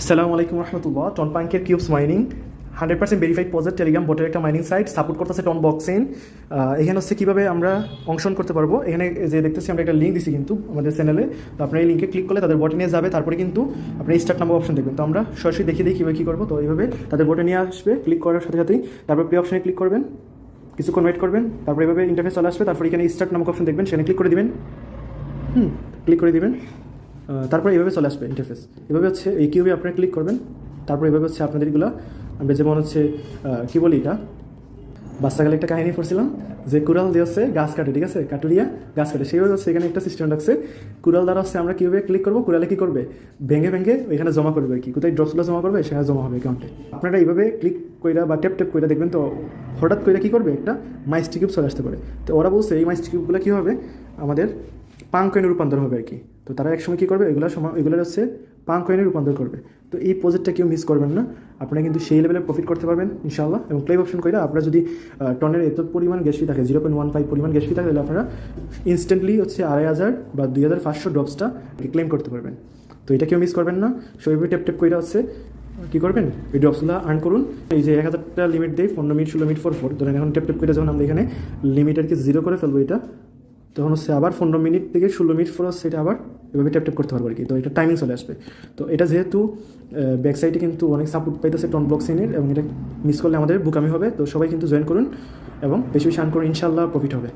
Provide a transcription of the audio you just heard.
আসসালামু আলাইকুম রহমতুল্লাহ। টন পাঙ্কের cubes mining 100% verified project, Telegram বোটের একটা মাইনিং সাইট সাপোর্ট করতেছে টন বক্সেন। এখানে হচ্ছে কীভাবে আমরা অংশগ্রহণ করতে পারবো। এখানে যে দেখতেছি আমরা একটা লিঙ্ক দিছি কিন্তু আমাদের চ্যানেলে, তো আপনার এই লিঙ্কে ক্লিক করলে তাদের বোটে নিয়ে যাবে। তারপরে কিন্তু আপনি স্টার্ট নামক অপশন দেখবেন। তো আমরা সরাসরি দেখিয়ে দিই কীভাবে কী করবো। তো এইভাবে তাদের বোটে নিয়ে আসবে, ক্লিক করার সাথে সাথেই তারপর প্লে অপশনে ক্লিক করবেন, কিছুক্ষণ ওয়েট করবেন, তারপরে এইভাবে ইন্টারফেস চলে আসবে। তারপর এখানে স্টার্ট নামক অপশন দেখবেন, সেখানে ক্লিক করে দিবেন। ক্লিক করে দিবেন, তারপরে এভাবে চলে আসবে ইন্টারফেস। এভাবে হচ্ছে এই কিউবে আপনারা ক্লিক করবেন। তারপর এভাবে হচ্ছে আপনাদের এগুলো আমরা যেমন হচ্ছে কী বলি, এটা বাচ্চাকালে একটা কাহিনী পড়ছিলাম যে কুড়াল দিয়ে হচ্ছে গাছ কাটে, ঠিক আছে, কাটুরিয়া গাছ কাটে। সেইভাবে হচ্ছে এখানে একটা সিস্টেম রাখছে। কুড়াল দ্বারা হচ্ছে আমরা কীভাবে ক্লিক করবো, কুড়ালে কী করবে, ভেঙে ভেঙে ওইখানে জমা করবে আর কি, কোথায় ড্রপসগুলো জমা করবে সেখানে জমা হবে অ্যাকাউন্টে। আপনারা এইভাবে ক্লিক কইরা বা ট্যাপ ট্যাপ কইরা দেখবেন, তো হঠাৎ করে কী করবে, একটা মাইস্টি কিউব চলে আসতে পারে। তো ওরা বলছে এই মাইস্টি কিউবগুলো কী হবে, আমাদের পাঙ্ক কয়েনে রূপান্তর হবে আর কি। তো তারা একসময় কী করবে, এগুলোর হচ্ছে পাঙ্ক কয়েনে রূপান্তর করবে। তো এই প্রজেক্টটা কেউ মিস করবেন না, আপনারা কিন্তু সেই লেভেলে প্রফিট করতে পারবেন ইনশাআল্লাহ। এবং ক্লেম অপশন করে আপনারা যদি টনের এত পরিমাণ গ্যাস ফি থাকে, 0.15 পরিমাণ গ্যাস ফি থাকে, তাহলে আপনারা ইনস্ট্যান্টলি হচ্ছে 2500 বা 2500 ড্রপসটা ক্লেম করতে পারবেন। তো এটা কেউ মিস করবেন না। সেইভাবে ট্যাপ ট্যাপ করে হচ্ছে কী করবেন, এই ড্রপসগুলো আর্ন করুন। এই যে 1000টা লিমিট দেয়, 15 মিনিট 16 মিনিট 4 ধরেন। এখন ট্যাপ ট্যাপ করে যখন আমরা এখানে লিমিটারকে 0 করে ফেলবো, এটা তখন হচ্ছে আবার 15 মিনিট থেকে 16 মিনিট পর হচ্ছে এটা আবার এভাবে ট্যাপ ট্যাপ করতে পারবো আর কি। তো এটা টাইমিং চলে আসবে। তো এটা যেহেতু ব্যাকসাইডে কিন্তু অনেক সাপোর্ট পাইতেছে টন ব্লকচেইনের, এবং এটা মিস করলে আমাদের বুকামি হবে। তো সবাই কিন্তু জয়েন করুন এবং বেশি বেশি আর্ন করুন, ইনশাআল্লাহ প্রফিট হবে।